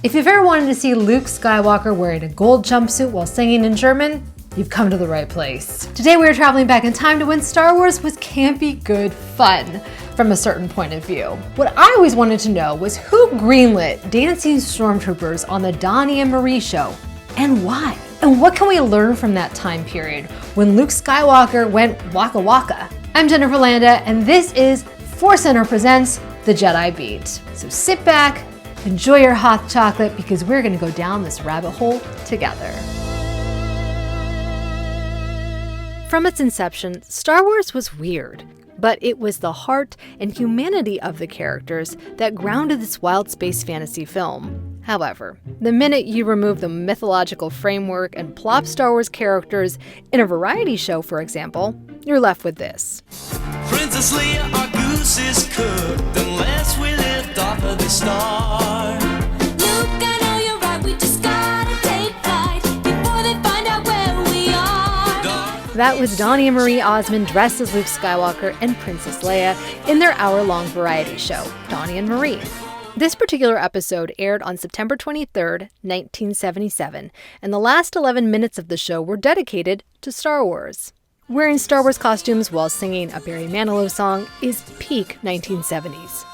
If you've ever wanted to see Luke Skywalker wearing a gold jumpsuit while singing in German, you've come to the right place. Today we are traveling back in time to when Star Wars was campy good fun from a certain point of view. What I always wanted to know was who greenlit dancing stormtroopers on the Donny and Marie show, and why? And what can we learn from that time period when Luke Skywalker went waka waka? I'm Jennifer Landa, and this is ForceCenter presents the Jedi Beat. So sit back, enjoy your hot chocolate, because we're gonna go down this rabbit hole together. From its inception, Star Wars was weird, but it was the heart and humanity of the characters that grounded this wild space fantasy film. However, the minute you remove the mythological framework and plop Star Wars characters in a variety show, for example, you're left with this. Princess Leia, our goose is cooked unless we lift off of the star. Luke, I know you're right, we just gotta take flight before they find out where we are. That was Donny and Marie Osmand dressed as Luke Skywalker and Princess Leia in their hour-long variety show, Donny and Marie. This particular episode aired on September 23rd, 1977, and the last 11 minutes of the show were dedicated to Star Wars. Wearing Star Wars costumes while singing a Barry Manilow song is peak 1970s.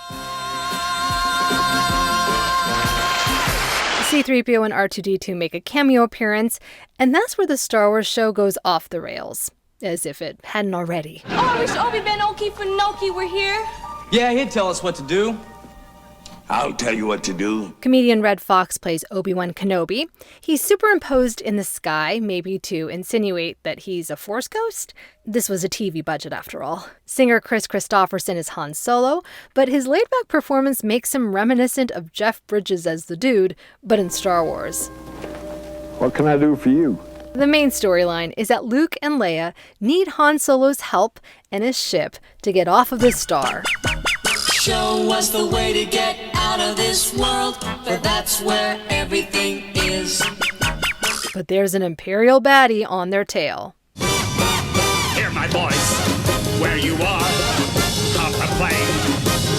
C-3PO and R2-D2 make a cameo appearance, and that's where the Star Wars show goes off the rails, as if it hadn't already. Oh, I wish Obi-Wan Oki were here. Yeah, he'd tell us what to do. I'll tell you what to do. Comedian Red Fox plays Obi-Wan Kenobi. He's superimposed in the sky, maybe to insinuate that he's a Force ghost. This was a TV budget after all. Singer Chris Christopherson is Han Solo, but his laid-back performance makes him reminiscent of Jeff Bridges as the Dude, but in Star Wars. What can I do for you? The main storyline is that Luke and Leia need Han Solo's help and his ship to get off of this star. Show us the way to get out of this world, for that's where everything is. But there's an Imperial baddie on their tail. Hear my voice, where you are. Hop a plane,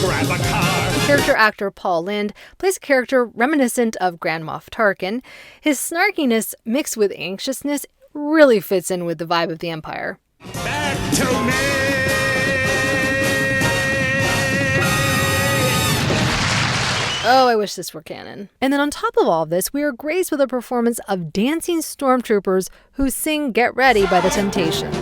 grab a car. Character actor Paul Lynde plays a character reminiscent of Grand Moff Tarkin. His snarkiness mixed with anxiousness really fits in with the vibe of the Empire. Back to me! Oh, I wish this were canon. And then on top of all of this, we are graced with a performance of dancing stormtroopers who sing Get Ready by The Temptations.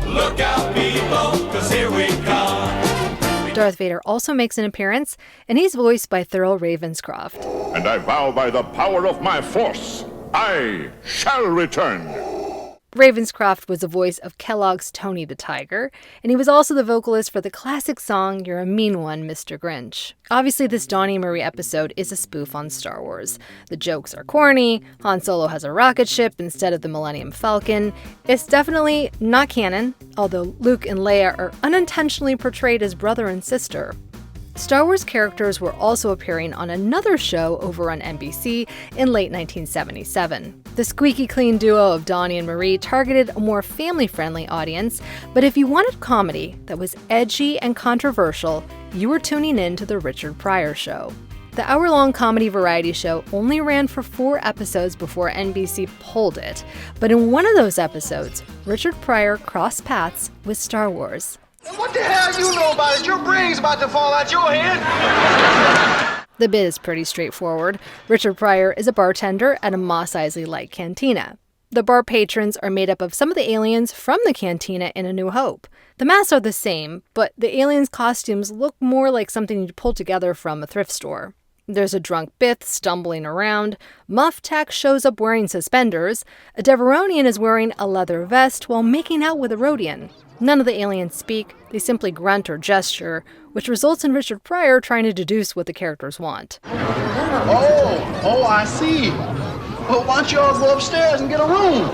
Look out, people, 'cause here we come. Darth Vader also makes an appearance, and he's voiced by Thurl Ravenscroft. And I vow by the power of my force, I shall return. Ravenscroft was the voice of Kellogg's Tony the Tiger, and he was also the vocalist for the classic song You're a Mean One, Mr. Grinch. Obviously, this Donny and Marie episode is a spoof on Star Wars. The jokes are corny, Han Solo has a rocket ship instead of the Millennium Falcon. It's definitely not canon, although Luke and Leia are unintentionally portrayed as brother and sister. Star Wars characters were also appearing on another show over on NBC in late 1977. The squeaky clean duo of Donny and Marie targeted a more family-friendly audience, but if you wanted comedy that was edgy and controversial, you were tuning in to the Richard Pryor Show. The hour-long comedy variety show only ran for 4 episodes before NBC pulled it, but in one of those episodes, Richard Pryor crossed paths with Star Wars. What the hell you know about it? Your brain's about to fall out your head. The bit is pretty straightforward. Richard Pryor is a bartender at a Mos Eisley-like cantina. The bar patrons are made up of some of the aliens from the cantina in A New Hope. The masks are the same, but the aliens' costumes look more like something you'd pull together from a thrift store. There's a drunk Bith stumbling around, Muff Tack shows up wearing suspenders, a Deveronian is wearing a leather vest while making out with a Rodian. None of the aliens speak, they simply grunt or gesture, which results in Richard Pryor trying to deduce what the characters want. Oh, I see. Well, why don't y'all go upstairs and get a room?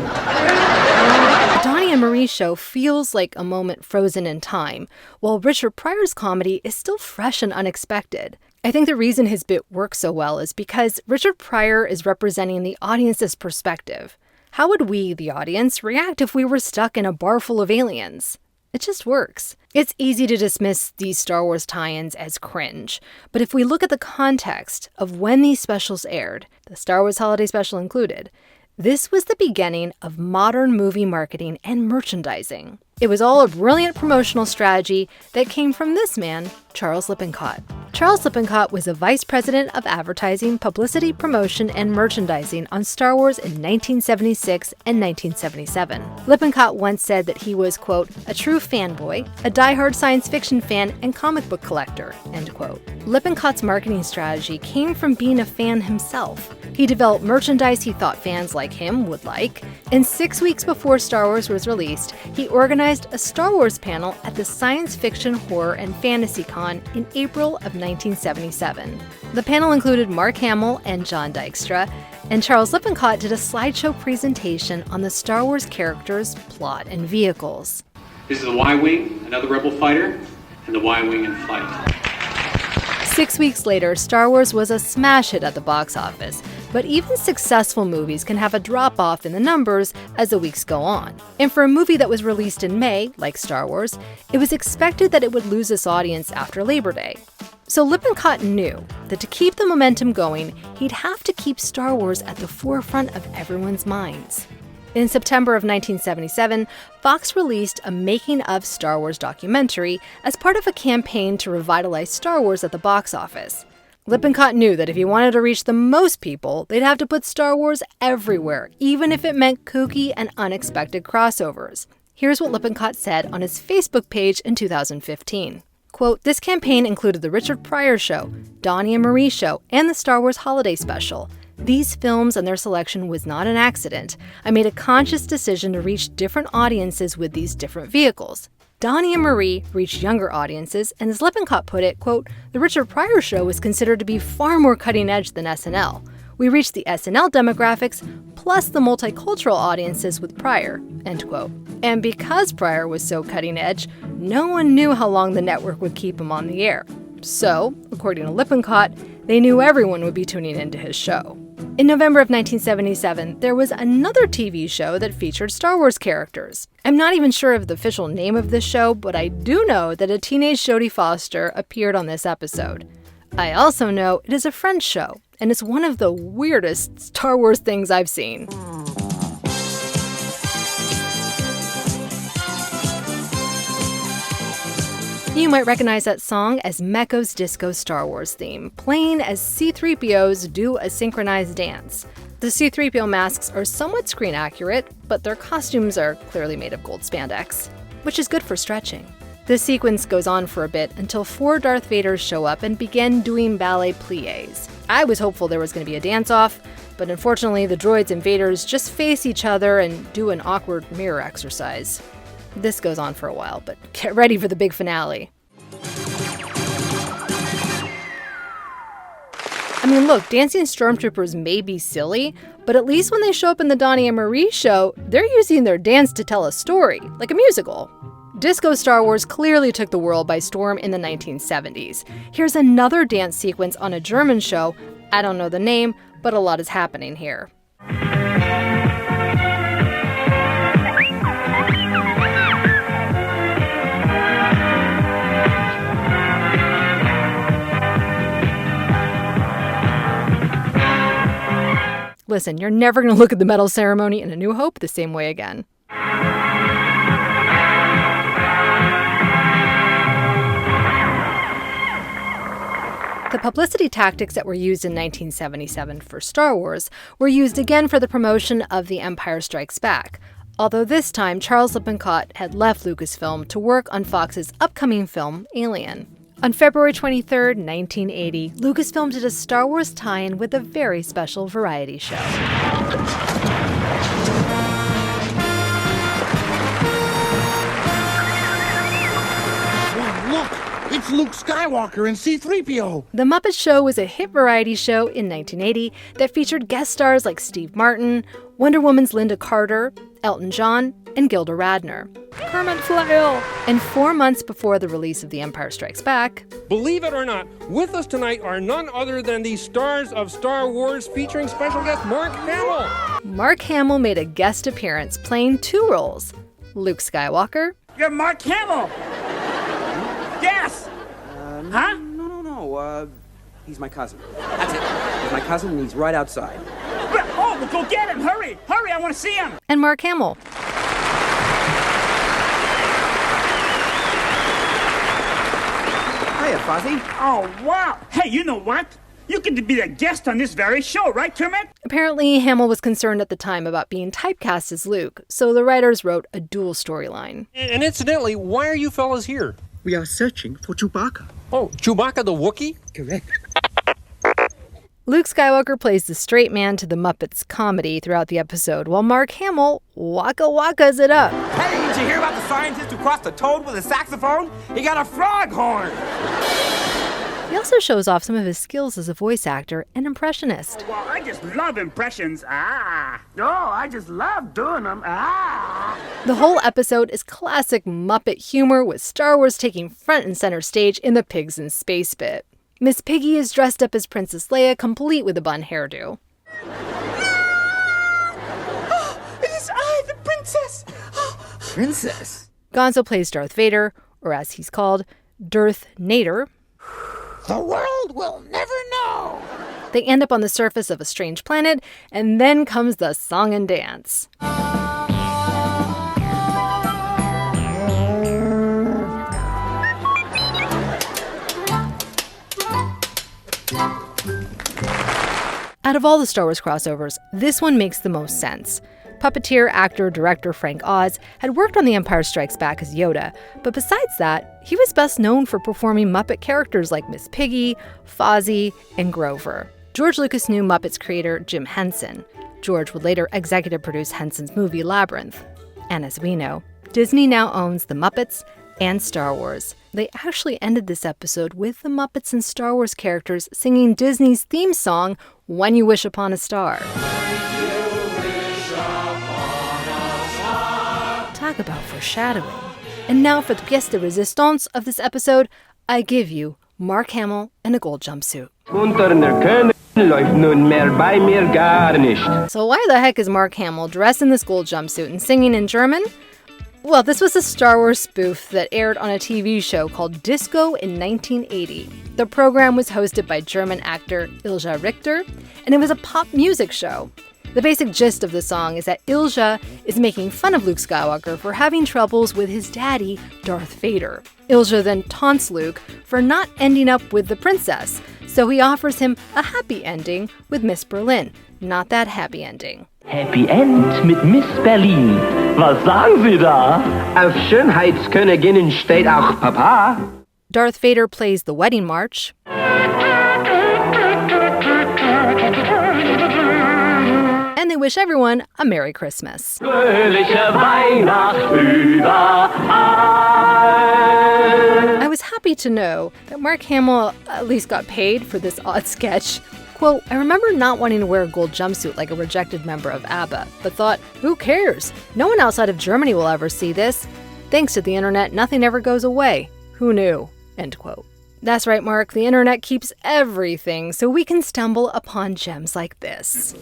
Donny and Marie's show feels like a moment frozen in time, while Richard Pryor's comedy is still fresh and unexpected. I think the reason his bit works so well is because Richard Pryor is representing the audience's perspective. How would we, the audience, react if we were stuck in a bar full of aliens? It just works. It's easy to dismiss these Star Wars tie-ins as cringe, but if we look at the context of when these specials aired, the Star Wars Holiday Special included, this was the beginning of modern movie marketing and merchandising. It was all a brilliant promotional strategy that came from this man, Charles Lippincott. Charles Lippincott was a vice president of advertising, publicity, promotion, and merchandising on Star Wars in 1976 and 1977. Lippincott once said that he was, quote, a true fanboy, a diehard science fiction fan, and comic book collector, end quote. Lippincott's marketing strategy came from being a fan himself. He developed merchandise he thought fans like him would like, and 6 weeks before Star Wars was released, he organized a Star Wars panel at the Science Fiction, Horror, and Fantasy Con in April of 1977. The panel included Mark Hamill and John Dykstra, and Charles Lippincott did a slideshow presentation on the Star Wars characters, plot, and vehicles. This is the Y-Wing, another Rebel fighter, and the Y-Wing in flight. 6 weeks later, Star Wars was a smash hit at the box office, but even successful movies can have a drop-off in the numbers as the weeks go on. And for a movie that was released in May, like Star Wars, it was expected that it would lose its audience after Labor Day. So Lippincott knew that to keep the momentum going, he'd have to keep Star Wars at the forefront of everyone's minds. In September of 1977, Fox released a Making of Star Wars documentary as part of a campaign to revitalize Star Wars at the box office. Lippincott knew that if he wanted to reach the most people, they'd have to put Star Wars everywhere, even if it meant kooky and unexpected crossovers. Here's what Lippincott said on his Facebook page in 2015. Quote, this campaign included the Richard Pryor Show, Donny and Marie Show, and the Star Wars Holiday Special. These films and their selection was not an accident. I made a conscious decision to reach different audiences with these different vehicles. Donny and Marie reached younger audiences, and as Lippincott put it, quote, the Richard Pryor Show was considered to be far more cutting edge than SNL. We reached the SNL demographics plus the multicultural audiences with Pryor, end quote. And because Pryor was so cutting edge, no one knew how long the network would keep him on the air. So, according to Lippincott, they knew everyone would be tuning into his show. In November of 1977, there was another TV show that featured Star Wars characters. I'm not even sure of the official name of this show, but I do know that a teenage Jodie Foster appeared on this episode. I also know it is a French show, and it's one of the weirdest Star Wars things I've seen. You might recognize that song as Mecco's Disco Star Wars theme, playing as C-3POs do a synchronized dance. The C-3PO masks are somewhat screen accurate, but their costumes are clearly made of gold spandex, which is good for stretching. This sequence goes on for a bit until 4 Darth Vaders show up and begin doing ballet pliés. I was hopeful there was going to be a dance-off, but unfortunately the droids and Vaders just face each other and do an awkward mirror exercise. This goes on for a while, but get ready for the big finale. I mean, look, dancing stormtroopers may be silly, but at least when they show up in the Donny and Marie show, they're using their dance to tell a story, like a musical. Disco Star Wars clearly took the world by storm in the 1970s. Here's another dance sequence on a German show. I don't know the name, but a lot is happening here. Listen, you're never going to look at the medal ceremony in A New Hope the same way again. The publicity tactics that were used in 1977 for Star Wars were used again for the promotion of The Empire Strikes Back, although this time Charles Lippincott had left Lucasfilm to work on Fox's upcoming film, Alien. On February 23, 1980, Lucasfilm did a Star Wars tie-in with a very special variety show. Look, it's Luke Skywalker and C-3PO. The Muppet Show was a hit variety show in 1980 that featured guest stars like Steve Martin, Wonder Woman's Linda Carter, Elton John, and Gilda Radner. Kermit Flail! And 4 months before the release of The Empire Strikes Back, believe it or not, with us tonight are none other than the stars of Star Wars featuring special guest Mark Hamill. Mark Hamill made a guest appearance playing 2 roles, Luke Skywalker You're Mark Hamill! Huh? No, he's my cousin. That's it. He's my cousin and he's right outside. Well, go get him! Hurry! Hurry, I want to see him! And Mark Hamill. Hiya, Fozzie. Oh, wow! Hey, you know what? You could be a guest on this very show, right, Kermit? Apparently, Hamill was concerned at the time about being typecast as Luke, so the writers wrote a dual storyline. And incidentally, why are you fellas here? We are searching for Chewbacca. Oh, Chewbacca the Wookiee? Correct. Luke Skywalker plays the straight man to the Muppets comedy throughout the episode, while Mark Hamill waka wakas it up. Hey, did you hear about the scientist who crossed a toad with a saxophone? He got a frog horn! He also shows off some of his skills as a voice actor and impressionist. Well, I just love impressions. Oh, I just love doing them. The whole episode is classic Muppet humor, with Star Wars taking front and center stage in the Pigs in Space bit. Miss Piggy is dressed up as Princess Leia, complete with a bun hairdo. Oh, it is I, the princess! Princess? Gonzo plays Darth Vader, or as he's called, Darth Nader. The world will never know. They end up on the surface of a strange planet, and then comes the song and dance. Out of all the Star Wars crossovers, this one makes the most sense. Puppeteer, actor, director Frank Oz had worked on The Empire Strikes Back as Yoda, but besides that, he was best known for performing Muppet characters like Miss Piggy, Fozzie, and Grover. George Lucas knew Muppets creator Jim Henson. George would later executive produce Henson's movie Labyrinth. And as we know, Disney now owns the Muppets and Star Wars. They actually ended this episode with the Muppets and Star Wars characters singing Disney's theme song, When You Wish Upon a Star. Talk about foreshadowing. And now for the pièce de résistance of this episode, I give you Mark Hamill in a gold jumpsuit. So why the heck is Mark Hamill dressed in this gold jumpsuit and singing in German? Well, this was a Star Wars spoof that aired on a TV show called Disco in 1980. The program was hosted by German actor Ilja Richter, and it was a pop music show. The basic gist of the song is that Ilja is making fun of Luke Skywalker for having troubles with his daddy, Darth Vader. Ilja then taunts Luke for not ending up with the princess, so he offers him a happy ending with Miss Berlin, not that happy ending. Happy End mit Miss Berlin. Was sagen Sie da? Auf Schönheitsköniginnen steht auch Papa. Darth Vader plays the wedding march. And they wish everyone a Merry Christmas. I was happy to know that Mark Hamill at least got paid for this odd sketch. Quote, I remember not wanting to wear a gold jumpsuit like a rejected member of ABBA, but thought, who cares? No one outside of Germany will ever see this. Thanks to the internet, nothing ever goes away. Who knew? End quote. That's right, Mark. The internet keeps everything, so we can stumble upon gems like this.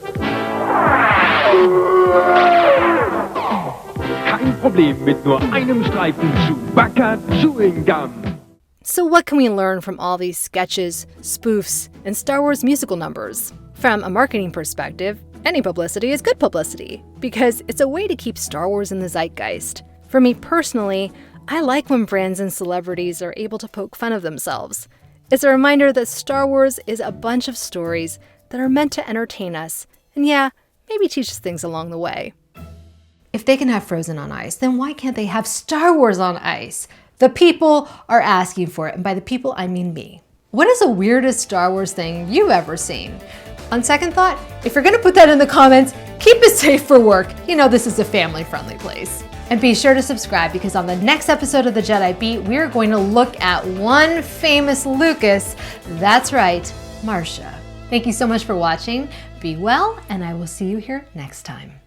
Kein Problem mit nur einem Streifen Chewbacca Chewing Gum. So what can we learn from all these sketches, spoofs, and Star Wars musical numbers? From a marketing perspective, any publicity is good publicity, because it's a way to keep Star Wars in the zeitgeist. For me personally, I like when brands and celebrities are able to poke fun of themselves. It's a reminder that Star Wars is a bunch of stories that are meant to entertain us, and yeah, maybe teach us things along the way. If they can have Frozen on ice, then why can't they have Star Wars on ice? The people are asking for it, and by the people, I mean me. What is the weirdest Star Wars thing you've ever seen? On second thought, if you're gonna put that in the comments, keep it safe for work. You know this is a family-friendly place. And be sure to subscribe, because on the next episode of the Jedi Beat, we're going to look at one famous Lucas. That's right, Marcia. Thank you so much for watching. Be well, and I will see you here next time.